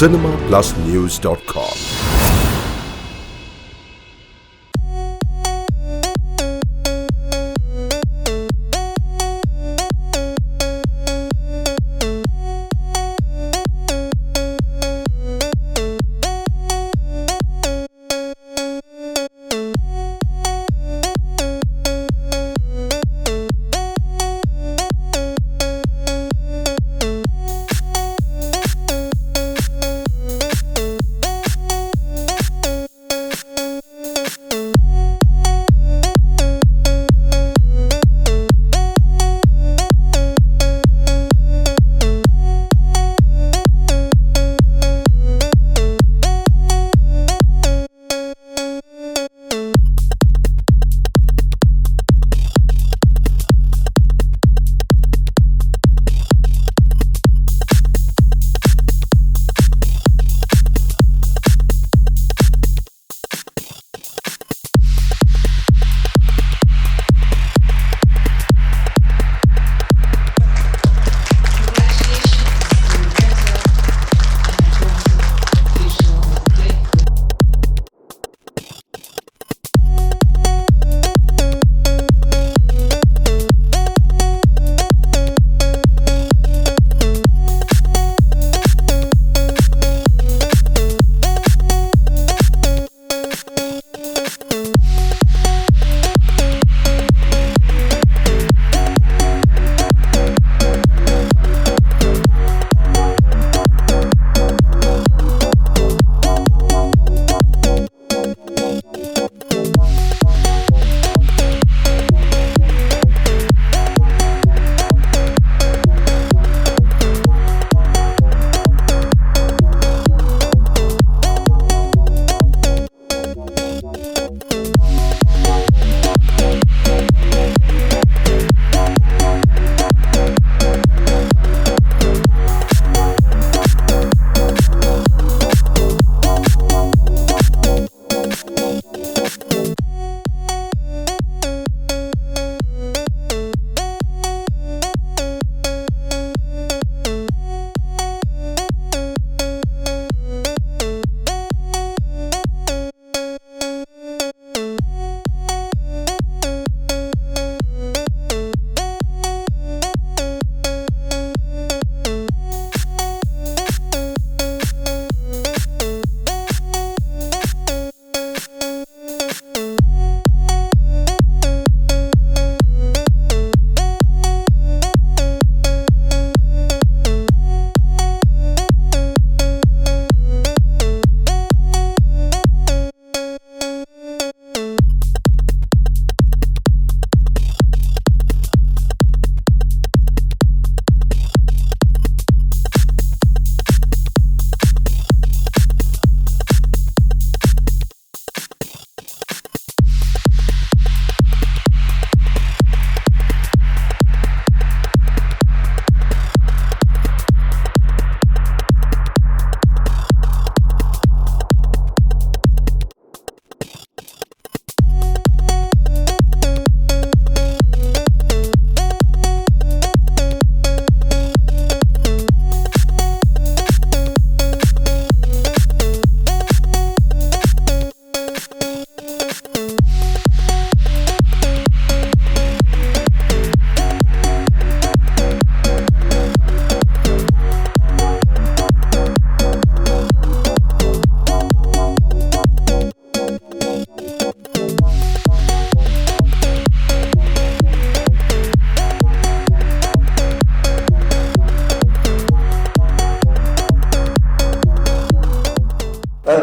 cinemaplusnews.com.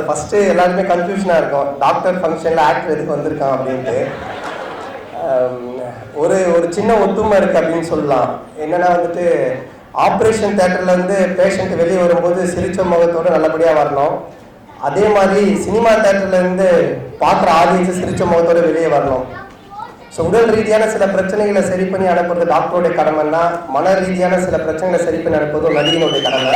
First எல்லாருமே கன்ஃபியூஷனாக இருக்கும், doctor ஃபங்க்ஷனில் ஆக்டர் எதுக்கு வந்திருக்கான் அப்படின்ட்டு. ஒரு சின்ன ஒத்துமை இருக்குது அப்படின்னு சொல்லலாம். என்னென்னா வந்துட்டு ஆப்ரேஷன் தேட்டர்லேருந்து பேஷண்ட் வெளியே வரும்போது சிரிச்ச முகத்தோடு நல்லபடியாக வரணும். அதே மாதிரி சினிமா தேட்டர்லேருந்து பார்க்குற ஆடியன்ஸு சிரிச்ச முகத்தோடு வெளியே வரணும். ஸோ உடல் ரீதியான சில பிரச்சனைகளை சரி பண்ணி அனுப்புறது டாக்டருடைய கடமைன்னா, மன ரீதியான சில பிரச்சனைகளை சரி பண்ணி அனுப்புறது நடிகனுடைய கடமை.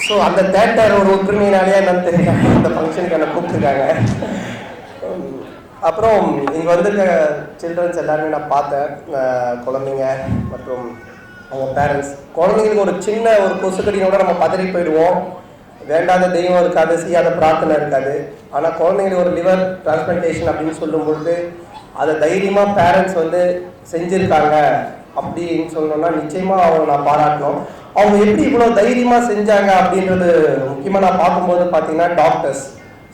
ஸோ அந்த தேட்டர் ஒரு ஒற்றுமையினாலேயே என்னன்னு தெரியல, அந்த ஃபங்க்ஷனுக்கு என்னை கூப்பிட்டுருக்காங்க. அப்புறம் இங்கே வந்திருக்க சில்ட்ரன்ஸ் எல்லாருமே நான் பார்த்தேன். குழந்தைங்க மற்றும் அவங்க பேரண்ட்ஸ். குழந்தைங்களுக்கு ஒரு சின்ன ஒரு கொசுக்கடினோட நம்ம பதறி போயிடுவோம். வேண்டாத தெய்வம் இருக்காது, செய்யாத பிரார்த்தனை இருக்காது. ஆனால் குழந்தைங்களுக்கு ஒரு லிவர் டிரான்ஸ்பிளான்டேஷன் அப்படின்னு சொல்லும்பொழுது அதை தைரியமாக பேரண்ட்ஸ் வந்து செஞ்சுருக்காங்க அப்படின்னு சொல்லணும்னா நிச்சயமாக அவங்க நான் பாராட்டணும். அவங்க எப்படி இவ்வளோ தைரியமாக செஞ்சாங்க அப்படின்றது முக்கியமாக நான் பார்க்கும்போது பார்த்தீங்கன்னா டாக்டர்ஸ்.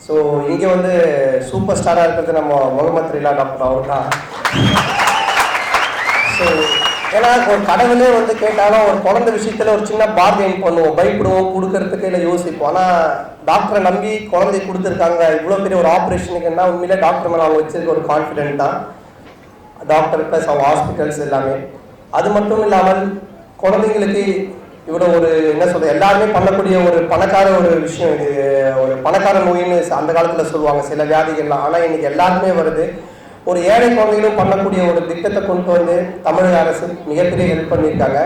ஸோ இங்கே வந்து சூப்பர் ஸ்டாராக இருக்கிறது நம்ம முகமது ரிலா டாக்டர் அவர் தான். ஸோ ஏன்னா ஒரு கடவுளே வந்து கேட்டாலும் ஒரு குழந்தை விஷயத்தில் ஒரு சின்ன பார்கெயின் பண்ணுவோம், பயப்படுவோம், கொடுக்கறதுக்கு இல்லை யோசிப்போம். ஆனால் டாக்டரை நம்பி குழந்தை கொடுத்துருக்காங்க இவ்வளோ பெரிய ஒரு ஆப்ரேஷனுக்குன்னா உண்மையிலே டாக்டர் மேலே அவங்க வச்சிருக்க ஒரு கான்ஃபிடென்ட் தான். டாக்டர் ப்ளஸ் அவங்க ஹாஸ்பிட்டல்ஸ் எல்லாமே. அது மட்டும் இல்லாமல் குழந்தைங்களுக்கு இவ்வளோ ஒரு என்ன சொல்கிறது எல்லாருமே பண்ணக்கூடிய ஒரு பணக்கார ஒரு விஷயம் இது. ஒரு பணக்கார நோயின்னு அந்த காலத்தில் சொல்லுவாங்க சில வியாதிகள்லாம். ஆனால் இன்னைக்கு எல்லாருமே வருது. ஒரு ஏழை குழந்தைகளும் பண்ணக்கூடிய ஒரு திட்டத்தை கொண்டு வந்து தமிழக அரசு மிகப்பெரிய ஹெல்ப் பண்ணியிருக்காங்க.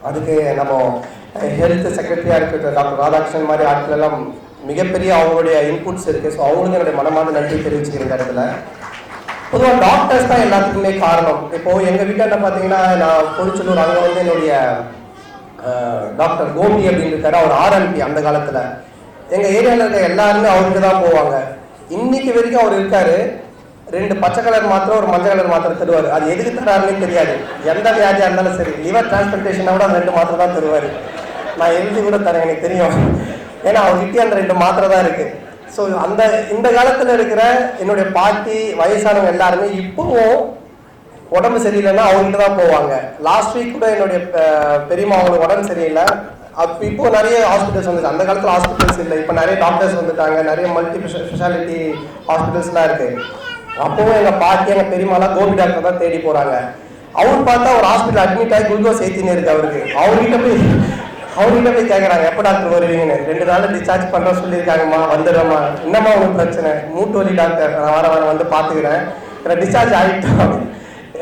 அதுக்கு நம்ம ஹெல்த் செக்ரட்டரியாக இருக்கிற டாக்டர் ராதாகிருஷ்ணன் மாதிரி ஆட்கள் எல்லாம் மிகப்பெரிய அவங்களுடைய இன்புட்ஸ் இருக்குது. ஸோ அவங்களுக்கு என்னுடைய மனமார்ந்த நன்றி தெரிவிச்சுக்கிற இந்த இடத்துல. பொதுவாக டாக்டர்ஸ் தான் எல்லாத்துக்குமே காரணம். இப்போது எங்கள் வீட்டில் பார்த்தீங்கன்னா நான் பொழிச்சலூர் அங்கே வந்து என்னுடைய டாக்டர் கோபி அப்படின்னு இருக்காரு. அவர் ஆர்எம்பி அந்த காலத்தில். எங்கள் ஏரியாவில் இருக்க எல்லாருமே அவருக்கு தான் போவாங்க. இன்னைக்கு வரைக்கும் அவர் இருக்காரு. 2 பச்சை கலர் மாத்திரம் ஒரு மஞ்சள் கலர் மாத்திரம் தருவார். அது எதுக்கு தராருன்னு தெரியாது. எந்த வியாதியாக இருந்தாலும் சரி, லிவர் டிரான்ஸ்பிளான்டேஷனை விட அந்த 2 மாத்திரை தான் தருவார். நான் எழுதி கூட தரேன், எனக்கு தெரியும். ஏன்னா அவர்கிட்டயே அந்த 2 மாத்திரை தான் இருக்குது. ஸோ இந்த காலத்தில் இருக்கிற என்னுடைய பாட்டி வயசானவங்க எல்லாருமே இப்போவும் உடம்பு சரியில்லைன்னா அவங்ககிட்ட தான் போவாங்க. லாஸ்ட் வீக் கூட என்னுடைய பெரியம்மா அவங்களுக்கு உடம்பு சரியில்லை. அப்போ இப்போ நிறைய ஹாஸ்பிட்டல்ஸ் வந்துச்சு. அந்த காலத்தில் ஹாஸ்பிட்டல்ஸ் இல்லை, இப்போ நிறைய டாக்டர்ஸ் வந்துட்டாங்க, நிறைய மல்டி ஸ்பெஷாலிட்டி ஹாஸ்பிட்டல்ஸ்லாம் இருக்குது. அப்போவும் எங்கள் பாட்டி எங்கள் பெரியம்மாலாம் கோபி டாக்டர் தான் தேடி போகிறாங்க. அவர் பார்த்தா ஒரு ஹாஸ்பிட்டல் அட்மிட் ஆகி குளுக்கோஸ் ஏற்றினே இருக்கு அவருக்கு. அவர்கிட்ட போய் கேட்குறாங்க எப்போ டாக்டர் வருவீங்கன்னு. 2 நாள் டிஸ்சார்ஜ் பண்ணுறோம் சொல்லியிருக்காங்கம்மா, வந்துடுறோம்மா. என்னம்மா உங்களுக்கு பிரச்சனை? மூட்டு வலி டாக்டர், நான் வர வந்து பார்த்துக்கிறேன், எனக்கு டிஸ்சார்ஜ் ஆகிட்டோம்.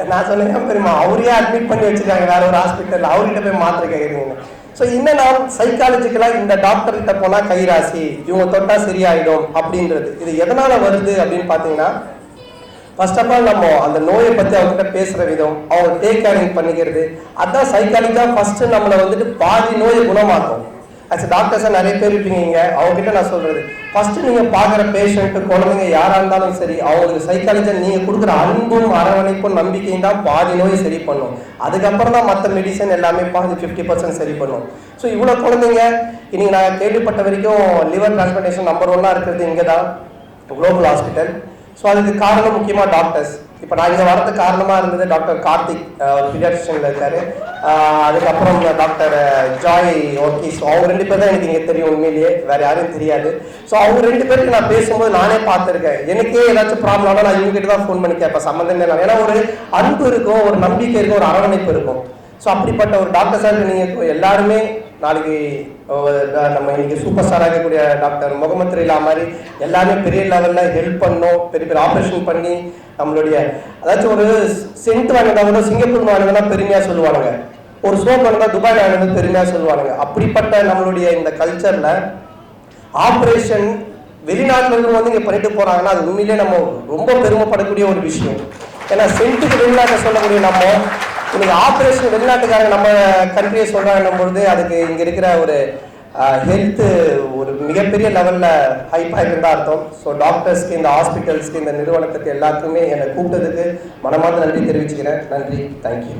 நான் சொன்னேன் பெரியம்மா அவரையே அட்மிட் பண்ணி வச்சுருக்காங்க வேற ஒரு ஹாஸ்பிட்டலில், அவர்கிட்ட போய் மாத்திரை கேட்குறீங்க. ஸோ இன்னும் நான் சைக்காலஜிக்கலாக இந்த டாக்டர்கிட்ட போனால் கைராசி, இவங்க தொட்டால் சரியாயிடும் அப்படின்றது. இது எதனால் வருது அப்படின்னு பார்த்தீங்கன்னா, ஃபர்ஸ்ட் ஆஃப் ஆல் நம்ம அந்த நோயை பற்றி அவங்ககிட்ட பேசுகிற விதம், அவங்க டேக் கேரிங் பண்ணிக்கிறது, அதான் சைக்காலஜியாக ஃபஸ்ட்டு நம்மளை வந்துட்டு பாதி நோயை குணமாக்கும். ஆக்சுவலி டாக்டர்ஸாக நிறைய பேர் இருப்பீங்க, அவங்ககிட்ட நான் சொல்கிறது ஃபஸ்ட்டு நீங்கள் பார்க்குற பேஷண்ட்டு குழந்தைங்க யாராக இருந்தாலும் சரி, அவங்களுக்கு சைக்காலஜியாக நீங்கள் கொடுக்குற அன்பும் அரவணைப்பும் நம்பிக்கையும் தான் பாதி நோயை சரி பண்ணும். அதுக்கப்புறம் தான் மற்ற மெடிசன் எல்லாமே பாதி 50% சரி பண்ணும். ஸோ இவ்வளோ குழந்தைங்க இன்னைக்கு நான் கேள்விப்பட்ட வரைக்கும் லிவர் டிரான்ஸ்பிளான்டேஷன் நம்பர் 1 இருக்கிறது இங்கே தான், குளோபல் ஹாஸ்பிட்டல். ஸோ அதுக்கு காரணம் முக்கியமாக டாக்டர்ஸ். இப்போ நான் இங்கே வரதுக்கு காரணமாக இருந்தது டாக்டர் கார்த்திக், பீடியாட்ரிஷியனில் இருக்கார். அதுக்கப்புறம் டாக்டர் ஜாய் ஓகே. ஸோ அவங்க 2 பேர் தான் எனக்கு இங்கே தெரியும், உண்மையிலேயே வேறு யாரும் தெரியாது. ஸோ அவங்க 2 பேருக்கு நான் பேசும்போது நானே பார்த்துருக்கேன். எனக்கே ஏதாச்சும் ப்ராப்ளம் ஆனால் நான் இவங்ககிட்ட தான் ஃபோன் பண்ணி கேட்பேன், சம்மந்தமே இல்லை. ஏன்னா ஒரு அன்பு இருக்கும், ஒரு நம்பிக்கை இருக்கும், ஒரு அரவணைப்பு இருக்கும். ஸோ அப்படிப்பட்ட ஒரு டாக்டர்ஸாக நீங்கள் எல்லாருமே நாளைக்கு நம்ம இன்னைக்கு சூப்பர் ஸ்டாராக இருக்கக்கூடிய டாக்டர் முகமது ரிலா மாதிரி எல்லாருமே பெரிய லெவலில் ஹெல்ப் பண்ணோம். பெரிய பெரிய ஆப்ரேஷன் பண்ணி நம்மளுடைய அதாச்சும் ஒரு சென்ட் வாங்கினா கூட சிங்கப்பூர் வாங்கினா பெருமையாக சொல்லுவானுங்க, ஒரு சோப் வாங்கினா துபாய் வாங்கினது பெருமையாக சொல்லுவானுங்க. அப்படிப்பட்ட நம்மளுடைய இந்த கல்ச்சரில் ஆப்ரேஷன் வெளிநாட்டில் இருந்து வந்து இங்கே பண்ணிட்டு போகிறாங்கன்னா அது உண்மையிலே நம்ம ரொம்ப பெருமைப்படக்கூடிய ஒரு விஷயம். ஏன்னா சென்ட்டுக்கு வெளிநாட்டை சொல்லக்கூடிய நம்ம இன்னைக்கு ஆப்ரேஷன் வெளிநாட்டுக்காரங்க நம்ம கண்ட்ரியை சொல்கிறாங்கன்னும் பொழுது அதுக்கு இங்கே இருக்கிற ஒரு ஹெல்த்து ஒரு மிகப்பெரிய லெவலில் ஹைப்பாக இருந்தால் அர்த்தம். ஸோ டாக்டர்ஸ்க்கு, இந்த ஹாஸ்பிட்டல்ஸ்க்கு, இந்த நிறுவனத்துக்கு எல்லாத்துக்குமே என்னை கூப்பிட்டதுக்கு மனமார்ந்த நன்றி தெரிவிச்சுக்கிறேன். நன்றி, தேங்க்யூ.